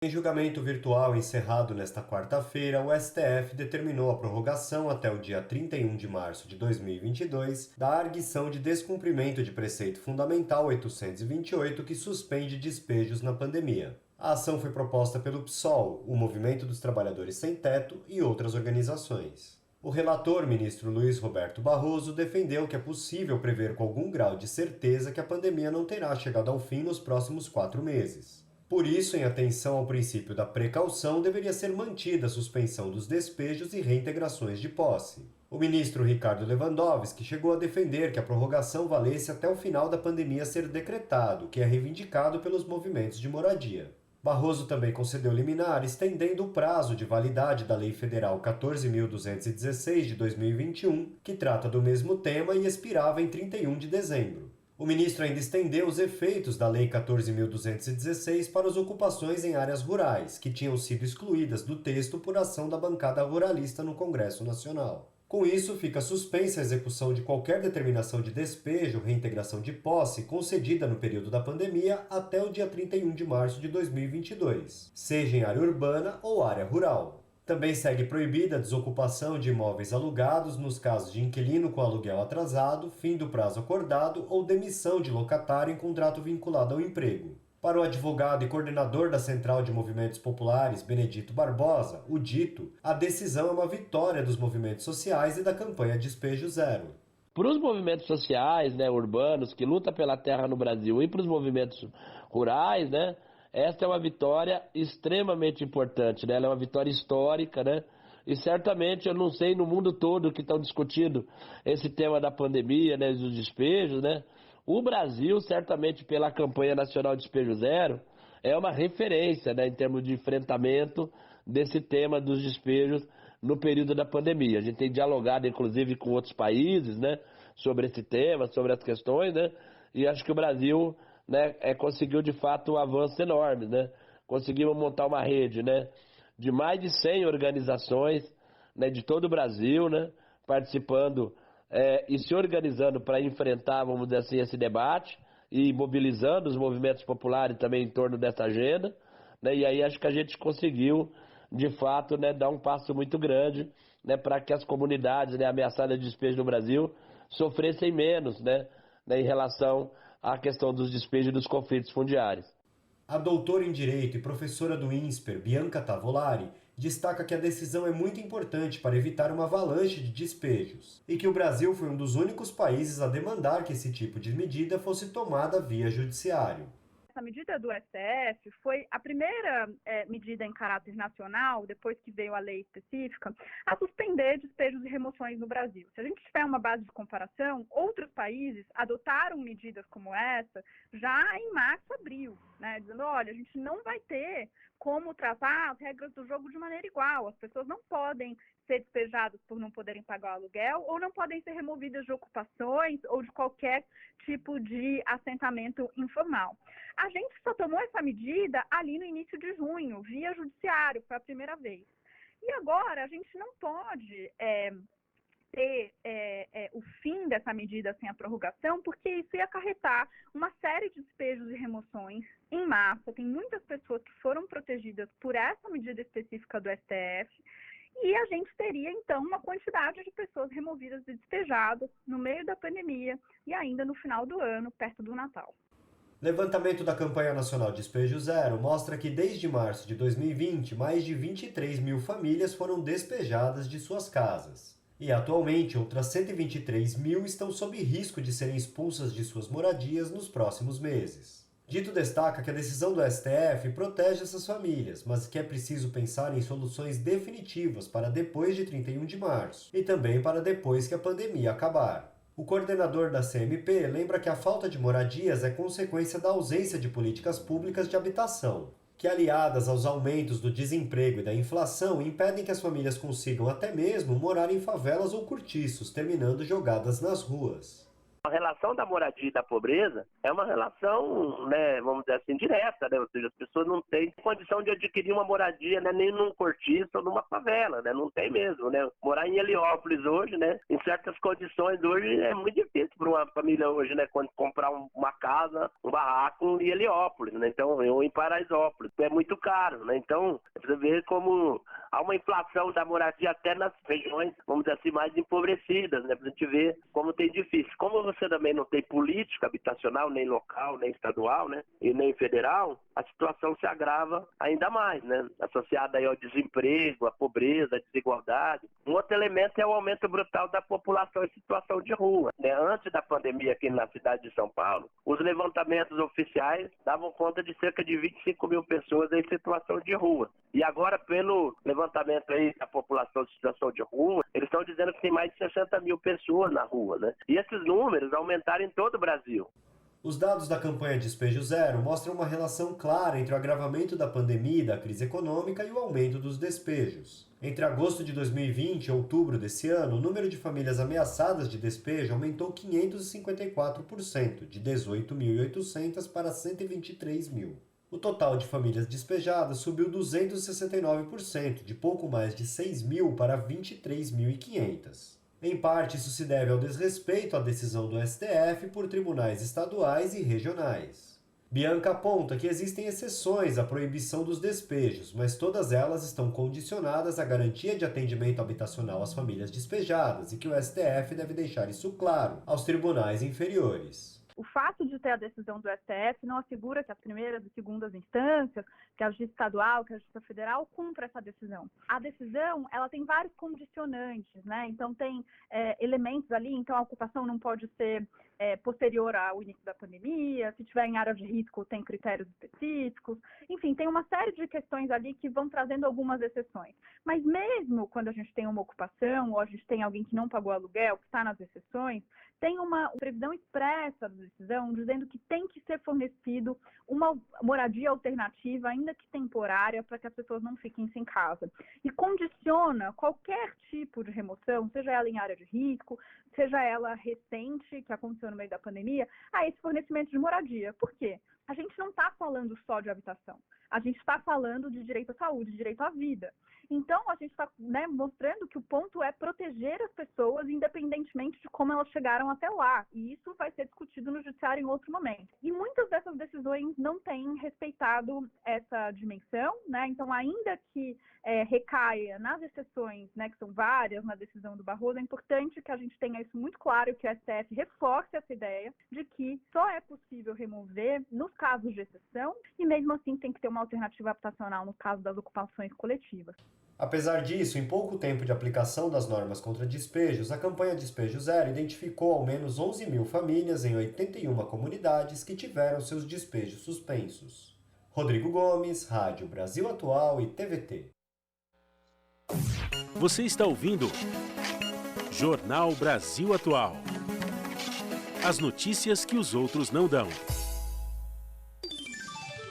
Em julgamento virtual encerrado nesta quarta-feira, o STF determinou a prorrogação até o dia 31 de março de 2022 da arguição de descumprimento de preceito fundamental 828 que suspende despejos na pandemia. A ação foi proposta pelo PSOL, o Movimento dos Trabalhadores Sem Teto e outras organizações. O relator, ministro Luiz Roberto Barroso, defendeu que é possível prever com algum grau de certeza que a pandemia não terá chegado ao fim nos próximos 4 meses. Por isso, em atenção ao princípio da precaução, deveria ser mantida a suspensão dos despejos e reintegrações de posse. O ministro Ricardo Lewandowski chegou a defender que a prorrogação valesse até o final da pandemia ser decretado, que é reivindicado pelos movimentos de moradia. Barroso também concedeu liminar, estendendo o prazo de validade da Lei Federal 14.216 de 2021, que trata do mesmo tema e expirava em 31 de dezembro. O ministro ainda estendeu os efeitos da Lei 14.216 para as ocupações em áreas rurais, que tinham sido excluídas do texto por ação da bancada ruralista no Congresso Nacional. Com isso, fica suspensa a execução de qualquer determinação de despejo ou reintegração de posse concedida no período da pandemia até o dia 31 de março de 2022, seja em área urbana ou área rural. Também segue proibida a desocupação de imóveis alugados nos casos de inquilino com aluguel atrasado, fim do prazo acordado ou demissão de locatário em contrato vinculado ao emprego. Para o advogado e coordenador da Central de Movimentos Populares, Benedito Barbosa, o dito, a decisão é uma vitória dos movimentos sociais e da campanha Despejo Zero. Para os movimentos sociais, urbanos, que lutam pela terra no Brasil, e para os movimentos rurais, esta é uma vitória extremamente importante, Ela é uma vitória histórica, E certamente, eu não sei no mundo todo que estão discutindo esse tema da pandemia, dos despejos, O Brasil, certamente pela campanha nacional Despejo Zero, é uma referência, em termos de enfrentamento desse tema dos despejos no período da pandemia. A gente tem dialogado, inclusive, com outros países, sobre esse tema, sobre as questões, E acho que o Brasil, conseguiu de fato um avanço enorme, Conseguimos montar uma rede, de mais de 100 organizações, de todo o Brasil, participando e se organizando para enfrentar, vamos dizer assim, esse debate e mobilizando os movimentos populares também em torno dessa agenda, E aí acho que a gente conseguiu, de fato, dar um passo muito grande, para que as comunidades, ameaçadas de despejo no Brasil sofressem menos, em relação à questão dos despejos e dos conflitos fundiários. A doutora em Direito e professora do INSPER, Bianca Tavolari, destaca que a decisão é muito importante para evitar uma avalanche de despejos e que o Brasil foi um dos únicos países a demandar que esse tipo de medida fosse tomada via judiciário. Essa medida do STF foi a primeira medida em caráter nacional, depois que veio a lei específica, a suspender despejos e remoções no Brasil. Se a gente tiver uma base de comparação, outros países adotaram medidas como essa já em março, abril, dizendo, olha, a gente não vai ter como tratar as regras do jogo de maneira igual. As pessoas não podem ser despejadas por não poderem pagar o aluguel ou não podem ser removidas de ocupações ou de qualquer tipo de assentamento informal. A gente só tomou essa medida ali no início de junho, via judiciário, foi a primeira vez. E agora a gente não pode ter o fim dessa medida sem a prorrogação, porque isso ia acarretar uma série de despejos e remoções em massa. Tem muitas pessoas que foram protegidas por essa medida específica do STF, e a gente teria, então, uma quantidade de pessoas removidas e despejadas no meio da pandemia e ainda no final do ano, perto do Natal. Levantamento da campanha nacional Despejo Zero mostra que desde março de 2020, mais de 23 mil famílias foram despejadas de suas casas. E atualmente, outras 123 mil estão sob risco de serem expulsas de suas moradias nos próximos meses. Dito destaca que a decisão do STF protege essas famílias, mas que é preciso pensar em soluções definitivas para depois de 31 de março e também para depois que a pandemia acabar. O coordenador da CMP lembra que a falta de moradias é consequência da ausência de políticas públicas de habitação, que aliadas aos aumentos do desemprego e da inflação impedem que as famílias consigam até mesmo morar em favelas ou cortiços, terminando jogadas nas ruas. A relação da moradia e da pobreza é uma relação, né, vamos dizer assim, direta, né? Ou seja, as pessoas não têm condição de adquirir uma moradia, né, nem num cortiço ou numa favela, né? Não tem mesmo, né? Morar em Heliópolis hoje, né, em certas condições hoje é muito difícil para uma família hoje, né, quando comprar uma casa, um barraco em Heliópolis, né? Então, ou em Paraisópolis, é muito caro, né? Então, você vê como há uma inflação da moradia até nas regiões, vamos dizer assim, mais empobrecidas, né? Pra gente ver como tem difícil. Como você também não tem política habitacional, nem local, nem estadual, né? E nem federal, a situação se agrava ainda mais, né? Associada aí ao desemprego, à pobreza, à desigualdade. Um outro elemento é o aumento brutal da população em situação de rua, né? Antes da pandemia aqui na cidade de São Paulo, os levantamentos oficiais davam conta de cerca de 25 mil pessoas em situação de rua. E agora, pelo levantamento aí da população de situação de rua, eles estão dizendo que tem mais de 60 mil pessoas na rua, né? E esses números aumentaram em todo o Brasil. Os dados da campanha Despejo Zero mostram uma relação clara entre o agravamento da pandemia e da crise econômica e o aumento dos despejos. Entre agosto de 2020 e outubro desse ano, o número de famílias ameaçadas de despejo aumentou 554%, de 18.800 para 123 mil. O total de famílias despejadas subiu 269%, de pouco mais de 6 mil para 23.500. Em parte, isso se deve ao desrespeito à decisão do STF por tribunais estaduais e regionais. Bianca aponta que existem exceções à proibição dos despejos, mas todas elas estão condicionadas à garantia de atendimento habitacional às famílias despejadas e que o STF deve deixar isso claro aos tribunais inferiores. O fato de ter a decisão do STF não assegura que as primeiras e segundas instâncias, que a Justiça Estadual, que a Justiça Federal, cumpra essa decisão. A decisão, ela tem vários condicionantes, né? Então, tem elementos ali, então a ocupação não pode ser posterior ao início da pandemia, se tiver em área de risco, tem critérios específicos, enfim, tem uma série de questões ali que vão trazendo algumas exceções. Mas mesmo quando a gente tem uma ocupação, ou a gente tem alguém que não pagou aluguel, que está nas exceções, tem uma previsão expressa da decisão dizendo que tem que ser fornecido uma moradia alternativa, ainda que temporária, para que as pessoas não fiquem sem casa. E condiciona qualquer tipo de remoção, seja ela em área de risco, seja ela recente, que aconteceu no meio da pandemia, a esse fornecimento de moradia. Por quê? A gente não está falando só de habitação. A gente está falando de direito à saúde, direito à vida. Então, a gente está mostrando que o ponto é proteger as pessoas, independentemente de como elas chegaram até lá. E isso vai ser discutido no judiciário em outro momento. E muitas dessas decisões não têm respeitado essa dimensão, né? Então, ainda que recaia nas exceções, né, que são várias na decisão do Barroso, é importante que a gente tenha isso muito claro, que o STF reforce essa ideia de que só é possível remover nos casos de exceção e, mesmo assim, tem que ter uma alternativa habitacional no caso das ocupações coletivas. Apesar disso, em pouco tempo de aplicação das normas contra despejos, a campanha Despejo Zero identificou ao menos 11 mil famílias em 81 comunidades que tiveram seus despejos suspensos. Rodrigo Gomes, Rádio Brasil Atual e TVT. Você está ouvindo Jornal Brasil Atual. As notícias que os outros não dão.